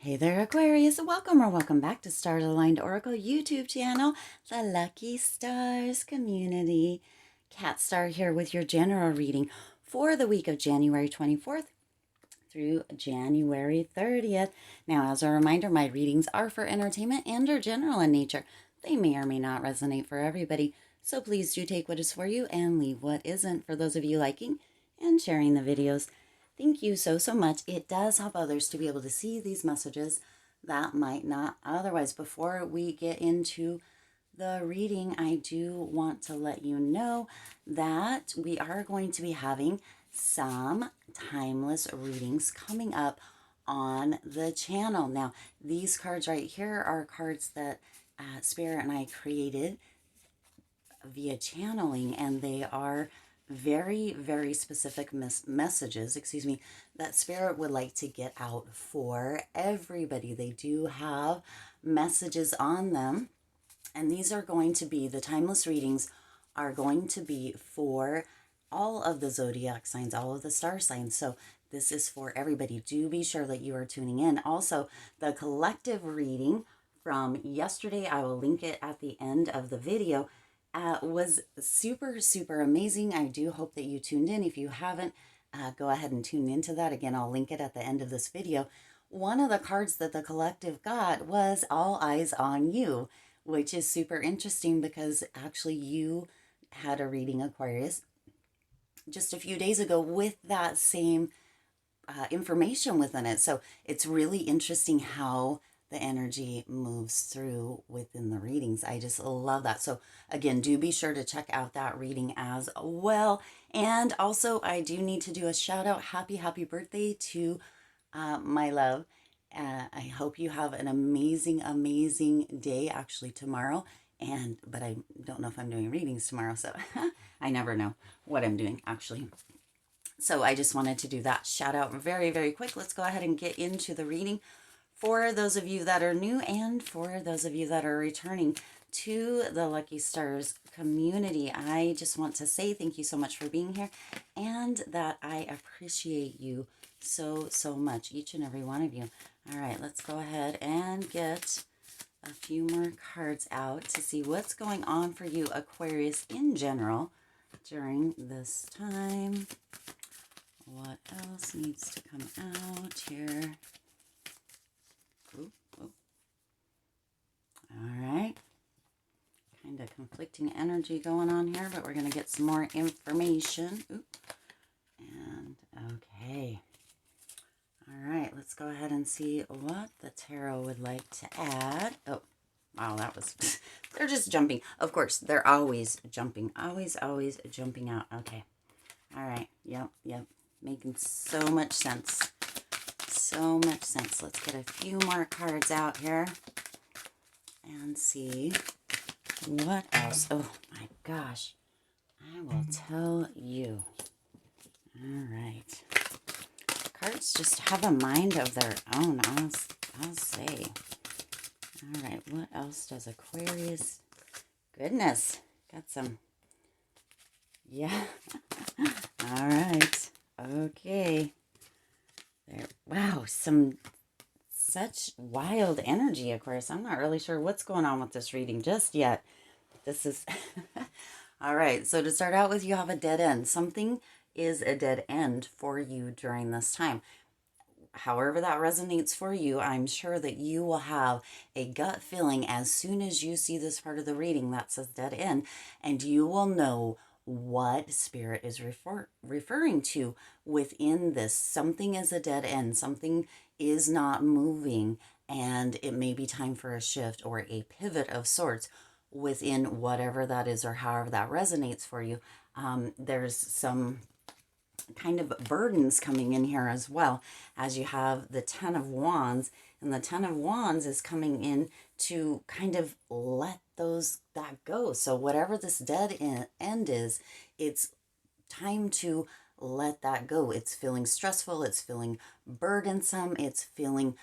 Hey there, Aquarius. Welcome or welcome back to Stars Aligned Oracle YouTube channel, the Lucky Stars community. Cat Star here with your general reading for the week of January 24th through January 30th. Now, as a reminder, my readings are for entertainment and are general in nature. They may or may not resonate for everybody, so please do take what is for you and leave what isn't for those of you liking and sharing the videos. Thank you so much. It does help others to be able to see these messages that might not otherwise. Before we get into the reading, I do want to let you know that we are going to be having some timeless readings coming up on the channel. Now, these cards right here are cards that Spirit and I created via channeling, and they are very specific messages, that Spirit would like to get out for everybody. They do have messages on them, and these are going to be, the timeless readings are going to be for all of the zodiac signs, all of the star signs. So this is for everybody. Do be sure that you are tuning in. Also, the collective reading from yesterday, I will link it at the end of the video, was super amazing. I do hope that you tuned in. If you haven't, go ahead and tune into that. Again, I'll link it at the end of this video. One of the cards that the collective got was All Eyes on You, which is super interesting because actually you had a reading, Aquarius, just a few days ago with that same information within it. So it's really interesting how the energy moves through within the readings. I just love that. So again, do be sure to check out that reading as well. And also, I do need to do a shout out. Happy birthday to my love. I hope you have an amazing day actually tomorrow. But I don't know if I'm doing readings tomorrow, so I never know what I'm doing actually. So I just wanted to do that shout out very quick. Let's go ahead and get into the reading. For those of you that are new and for those of you that are returning to the Lucky Stars community, I just want to say thank you so much for being here and that I appreciate you so much, each and every one of you. All right, let's go ahead and get a few more cards out to see what's going on for you, Aquarius, in general during this time. What else needs to come out here? Ooh. All right. Kind of conflicting energy going on here, but we're going to get some more information. Ooh. And okay. All right, let's go ahead and see what the tarot would like to add. Oh, wow, that was, they're just jumping. Of course, they're always jumping. Always jumping out. Okay. All right. Yep. Making so much sense. So much sense. Let's get a few more cards out here and see what else. Oh my gosh. I will tell you. All right. Cards just have a mind of their own, I'll say. All right. What else does Aquarius? Goodness. Got some. Yeah. All right. Okay. There. Wow. Such wild energy, Aquarius. I'm not really sure what's going on with this reading just yet. This is all right. So to start out with, you have a dead end. Something is a dead end for you during this time. However that resonates for you, I'm sure that you will have a gut feeling as soon as you see this part of the reading that says dead end, and you will know what Spirit is referring to within this. Something is a dead end. Something is not moving, and it may be time for a shift or a pivot of sorts within whatever that is or however that resonates for you. There's some kind of burdens coming in here as well, as you have the Ten of Wands, and the Ten of Wands is coming in to kind of let that go. So whatever this dead end is, it's time to let that go. It's feeling stressful, it's feeling burdensome, it's feeling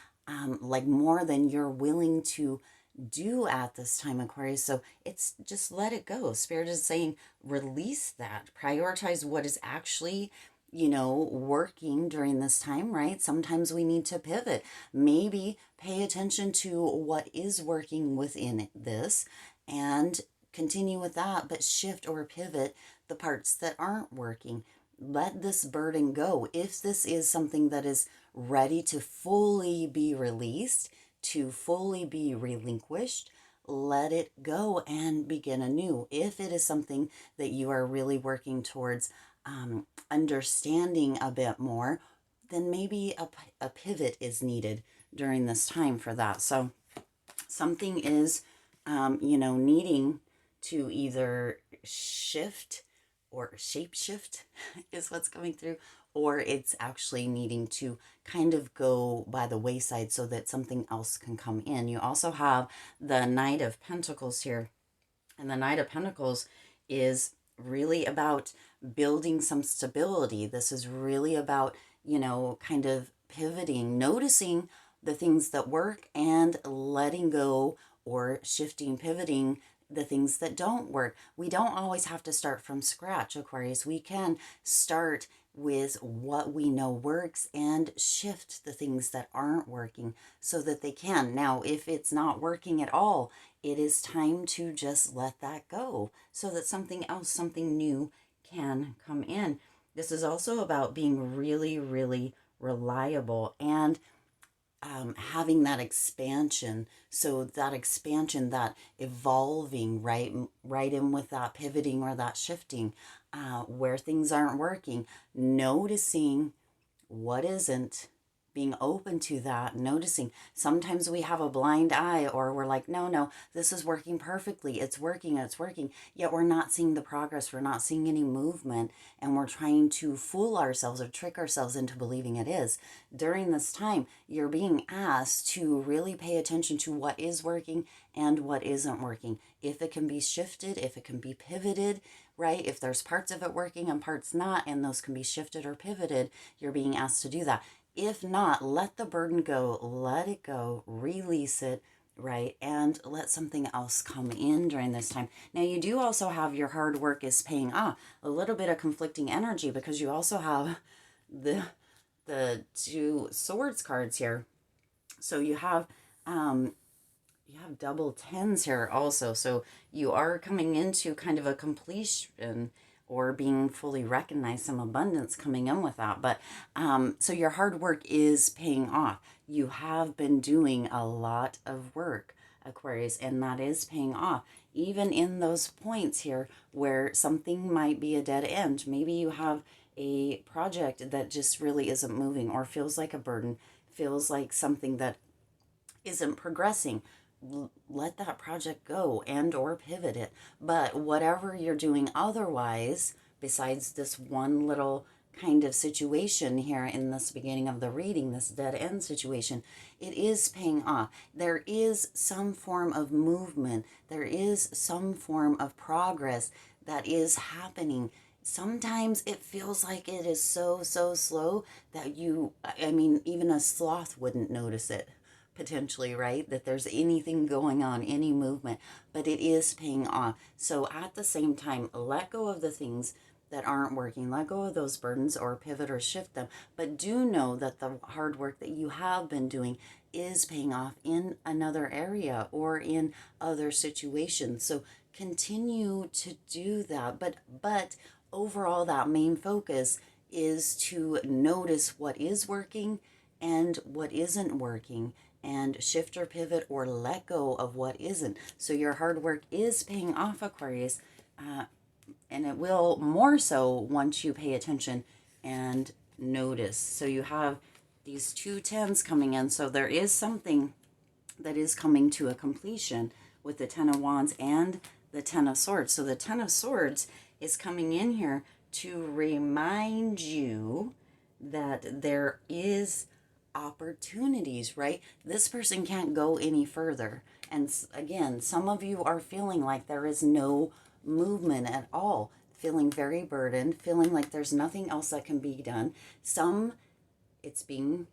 like more than you're willing to do at this time, Aquarius. So it's just let it go. Spirit is saying release that, prioritize what is actually working during this time, right? Sometimes we need to pivot. Maybe attention to what is working within this and continue with that, but shift or pivot the parts that aren't working. Let this burden go. If this is something that is ready to fully be released, to fully be relinquished, let it go and begin anew. If it is something that you are really working towards understanding a bit more, then maybe a pivot is needed during this time for that. So something is, needing to either shift or shape shift is what's coming through, or it's actually needing to kind of go by the wayside so that something else can come in. You also have the Knight of Pentacles here, and the Knight of Pentacles is really about building some stability. This is really about, kind of pivoting, noticing the things that work and letting go or shifting, pivoting the things that don't work. We don't always have to start from scratch, Aquarius. We can start with what we know works and shift the things that aren't working so that they can. Now, if it's not working at all, it is time to just let that go so that something else, something new can come in. This is also about being really, really reliable and having that expansion. So that expansion, that evolving, right in with that pivoting or that shifting, where things aren't working, noticing what isn't, being open to that, noticing. Sometimes we have a blind eye, or we're like, no, this is working perfectly. It's working, yet we're not seeing the progress. We're not seeing any movement, and we're trying to fool ourselves or trick ourselves into believing it is. During this time, you're being asked to really pay attention to what is working and what isn't working. If it can be shifted, if it can be pivoted, right? If there's parts of it working and parts not, and those can be shifted or pivoted, you're being asked to do that. If not, let the burden go, let it go, release it, right? And let something else come in during this time. Now, you do also have your hard work is paying off. A little bit of conflicting energy because you also have the two swords cards here. So you have double tens here also. So you are coming into kind of a completion or being fully recognized, some abundance coming in with that. But so your hard work is paying off. You have been doing a lot of work, Aquarius, and that is paying off. Even in those points here where something might be a dead end. Maybe you have a project that just really isn't moving or feels like a burden, feels like something that isn't progressing. Let that project go and or pivot it. But whatever you're doing otherwise, besides this one little kind of situation here in this beginning of the reading, this dead end situation, it is paying off. There is some form of movement. There is some form of progress that is happening. Sometimes it feels like it is so slow that even a sloth wouldn't notice it potentially, right? That there's anything going on, any movement, but it is paying off. So at the same time, let go of the things that aren't working, let go of those burdens or pivot or shift them, but do know that the hard work that you have been doing is paying off in another area or in other situations. So continue to do that, but overall that main focus is to notice what is working and what isn't working, and shift or pivot or let go of what isn't. So your hard work is paying off, Aquarius, and it will more so once you pay attention and notice. So you have these two tens coming in. So there is something that is coming to a completion with the Ten of Wands and the Ten of Swords. So the Ten of Swords is coming in here to remind you that there is opportunities, right? This person can't go any further. And again, some of you are feeling like there is no movement at all, feeling very burdened, feeling like there's nothing else that can be done. It's being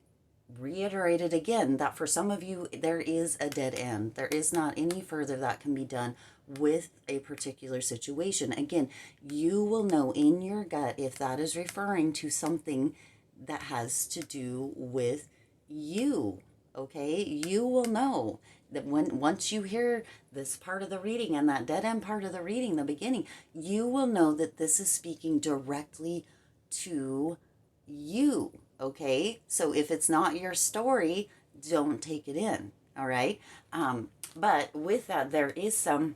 reiterated again that for some of you, there is a dead end. There is not any further that can be done with a particular situation. Again, you will know in your gut if that is referring to something that has to do with you, Okay, you will know that once you hear this part of the reading and that dead end part of the reading, the beginning, you will know that this is speaking directly to you. Okay, so if it's not your story, don't take it in. All right, but with that, there is some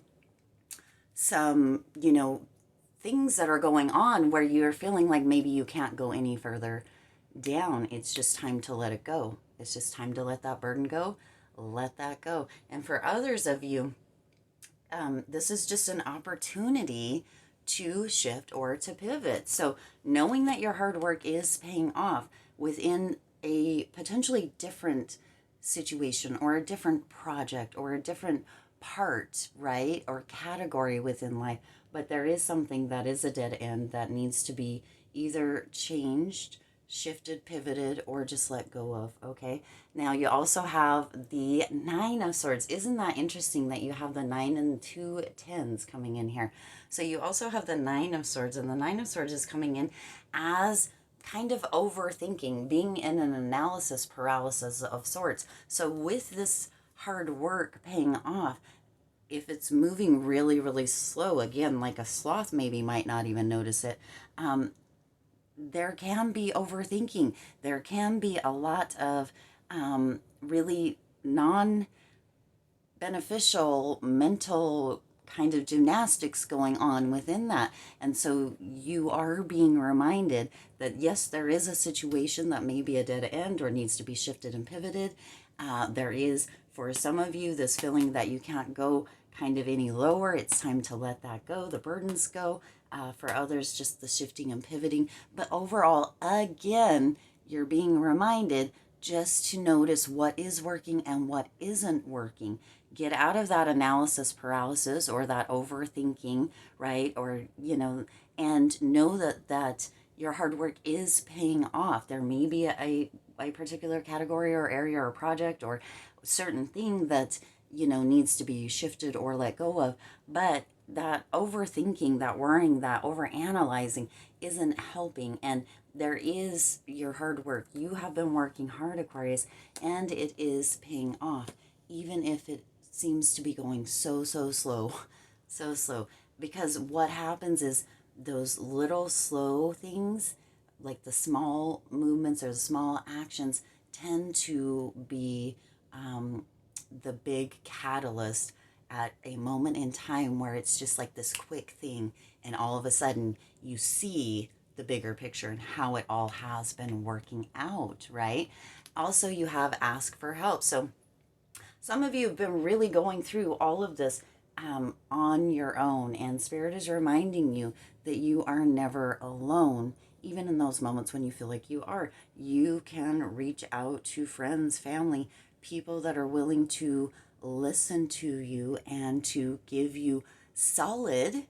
things that are going on where you're feeling like maybe you can't go any further down. It's just time to let it go. It's just time to let that burden go. Let that go. And for others of you, this is just an opportunity to shift or to pivot. So, knowing that your hard work is paying off within a potentially different situation or a different project or a different part, right? Or category within life, but there is something that is a dead end that needs to be either changed, shifted, pivoted, or just let go of. Okay. Now you also have the Nine of Swords. Isn't that interesting that you have the 9 and 2 tens coming in here? So you also have the Nine of Swords, and the Nine of Swords is coming in as kind of overthinking, being in an analysis paralysis of sorts. So with this hard work paying off, if it's moving really, really slow, again, like a sloth maybe might not even notice it, there can be overthinking. There can be a lot of really non beneficial mental kind of gymnastics going on within that. And so you are being reminded that yes, there is a situation that may be a dead end or needs to be shifted and pivoted. There is, for some of you, this feeling that you can't go kind of any lower. It's time to let that go, the burdens go. For others, just the shifting and pivoting. But overall, again, you're being reminded just to notice what is working and what isn't working. Get out of that analysis paralysis or that overthinking, right? Or, and know that your hard work is paying off. There may be a particular category or area or project or certain thing that, needs to be shifted or let go of. But that overthinking, that worrying, that overanalyzing isn't helping. And there is your hard work. You have been working hard, Aquarius, and it is paying off, even if it seems to be going so slow, so slow. Because what happens is those little slow things, like the small movements or the small actions, tend to be the big catalyst at a moment in time where it's just like this quick thing, and all of a sudden you see the bigger picture and how it all has been working out, right? Also, you have ask for help. So some of you have been really going through all of this on your own, and Spirit is reminding you that you are never alone. Even in those moments when you feel like you are, you can reach out to friends, family, people that are willing to listen to you and to give you solid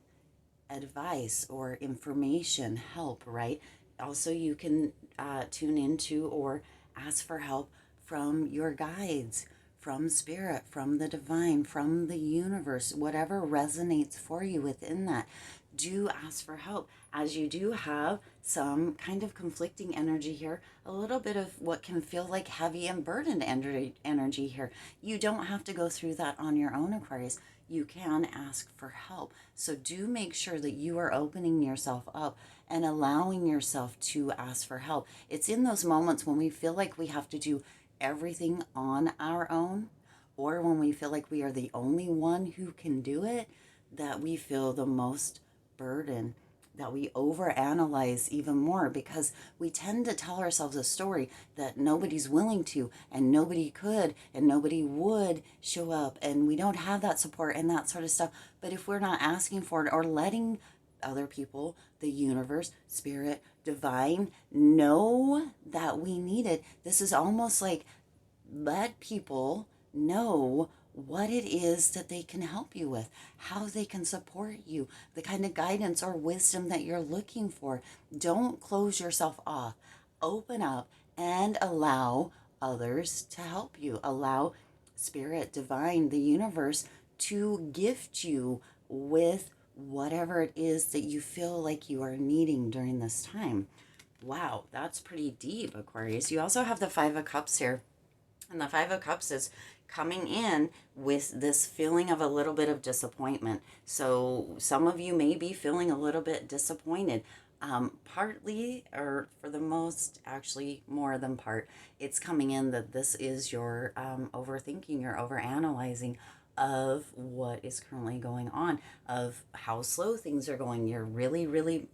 advice or information, help, right? Also, you can tune into or ask for help from your guides, from spirit, from the divine, from the universe, whatever resonates for you within that. Do ask for help, as you do have some kind of conflicting energy here, a little bit of what can feel like heavy and burdened energy here. You don't have to go through that on your own, Aquarius. You can ask for help. So do make sure that you are opening yourself up and allowing yourself to ask for help. It's in those moments when we feel like we have to do everything on our own, or when we feel like we are the only one who can do it, that we feel the most burden, that we overanalyze even more, because we tend to tell ourselves a story that nobody's willing to and nobody could and nobody would show up, and we don't have that support and that sort of stuff. But if we're not asking for it or letting other people, the universe, spirit, divine, know that we need it, this is almost like let people know what it is that they can help you with, how they can support you, the kind of guidance or wisdom that you're looking for. Don't close yourself off. Open up and allow others to help you. Allow spirit, divine, the universe to gift you with whatever it is that you feel like you are needing during this time. Wow, that's pretty deep, Aquarius. You also have the Five of Cups here. And the Five of Cups is coming in with this feeling of a little bit of disappointment. So some of you may be feeling a little bit disappointed. Partly, or for the most, actually more than part, it's coming in that this is your overthinking, your overanalyzing of what is currently going on, of how slow things are going. You're really, really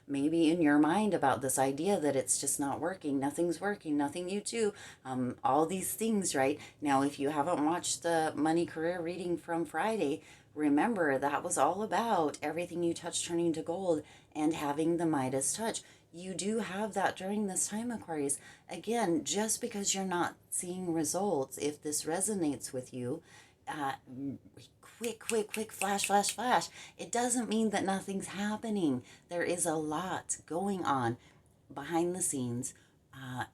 maybe in your mind about this idea that it's just not working, nothing's working, nothing you do, all these things, right? Now, if you haven't watched the money career reading from Friday, remember that was all about everything you touch turning to gold and having the Midas touch. You do have that during this time, Aquarius. Again, just because you're not seeing results, if this resonates with you, uh, quick, flash, flash, flash. It doesn't mean that nothing's happening. There is a lot going on behind the scenes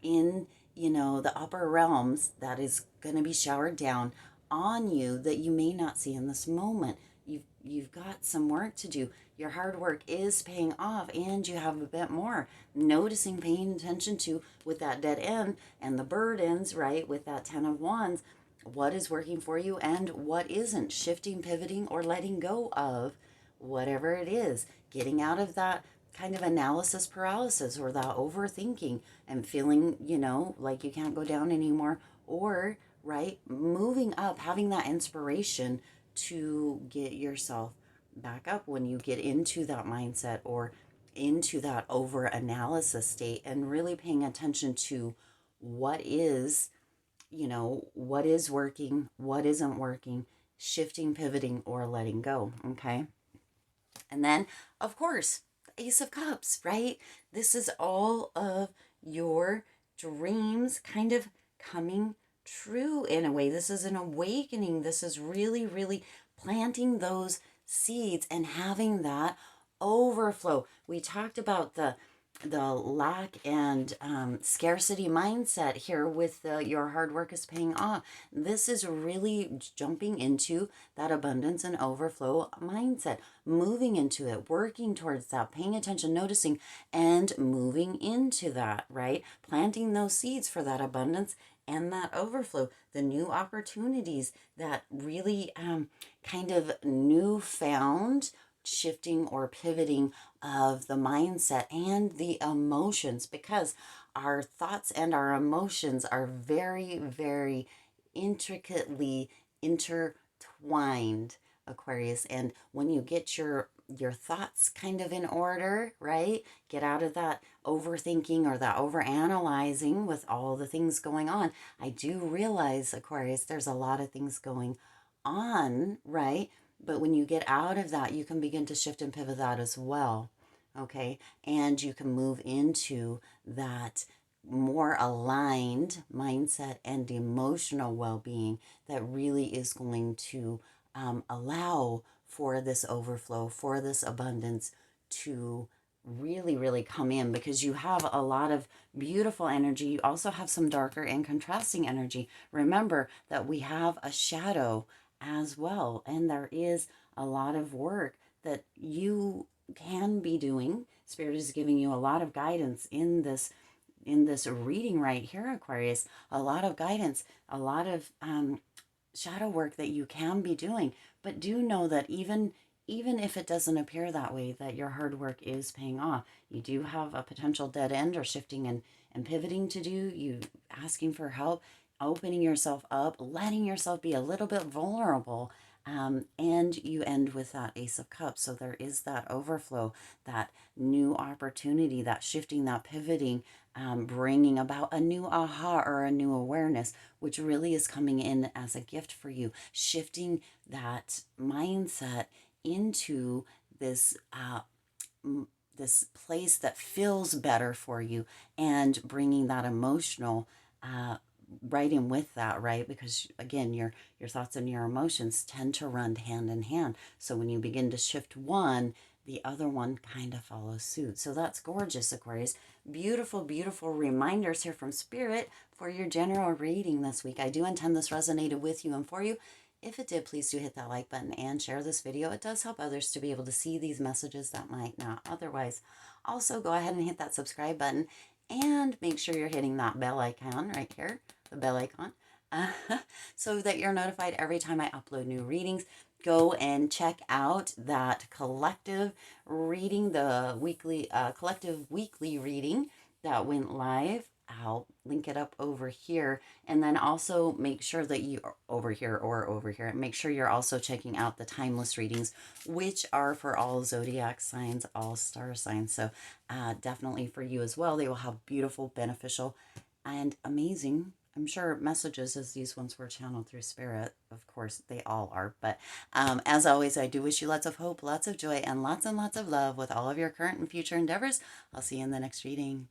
in, the upper realms that is going to be showered down on you that you may not see in this moment. You've got some work to do. Your hard work is paying off, and you have a bit more. Noticing, paying attention to with that dead end and the burdens, right? With that 10 of Wands, what is working for you and what isn't, shifting, pivoting, or letting go of whatever it is, getting out of that kind of analysis paralysis or that overthinking and feeling, like you can't go down anymore, or, right, moving up, having that inspiration to get yourself back up when you get into that mindset or into that over analysis state, and really paying attention to what is, what is working, what isn't working, shifting, pivoting, or letting go. Okay. And then, of course, the Ace of Cups, right? This is all of your dreams kind of coming true in a way. This is an awakening. This is really, really planting those seeds and having that overflow. We talked about the lack and scarcity mindset here with your hard work is paying off. This is really jumping into that abundance and overflow mindset, moving into it, working towards that, paying attention, noticing, and moving into that, right? Planting those seeds for that abundance and that overflow, the new opportunities, that really kind of newfound shifting or pivoting of the mindset and the emotions, because our thoughts and our emotions are very, very intricately intertwined, Aquarius. And when you get your thoughts kind of in order, right? Get out of that overthinking or that overanalyzing with all the things going on. I do realize, Aquarius, there's a lot of things going on, right? But when you get out of that, you can begin to shift and pivot that as well. Okay. And you can move into that more aligned mindset and emotional well being that really is going to allow for this overflow, for this abundance to really, really come in, because you have a lot of beautiful energy. You also have some darker and contrasting energy. Remember that we have a shadow as well, and there is a lot of work that you can be doing. Spirit is giving you a lot of guidance in this reading right here, Aquarius. A lot of guidance, a lot of shadow work that you can be doing. But do know that even if it doesn't appear that way, that your hard work is paying off. You do have a potential dead end or shifting and pivoting to do. You asking for help, opening yourself up, letting yourself be a little bit vulnerable. And you end with that Ace of Cups. So there is that overflow, that new opportunity, that shifting, that pivoting, bringing about a new aha or a new awareness, which really is coming in as a gift for you, shifting that mindset into this this place that feels better for you, and bringing that emotional right in with that, right? Because again, your thoughts and your emotions tend to run hand in hand. So when you begin to shift one, the other one kind of follows suit. So that's gorgeous, Aquarius. Beautiful, beautiful reminders here from Spirit for your general reading this week. I do intend this resonated with you and for you. If it did, please do hit that like button and share this video. It does help others to be able to see these messages that might not otherwise. Also, go ahead and hit that subscribe button and make sure you're hitting that bell icon right here the bell icon, uh, so that you're notified every time I upload new readings. Go and check out that collective reading, the weekly collective weekly reading that went live. I'll link it up over here. And then also make sure that you are over here or over here. Make sure you're also checking out the timeless readings, which are for all zodiac signs, all star signs. So definitely for you as well. They will have beautiful, beneficial, and amazing, I'm sure, messages, as these ones were channeled through spirit. Of course, they all are. But as always, I do wish you lots of hope, lots of joy, and lots of love with all of your current and future endeavors. I'll see you in the next reading.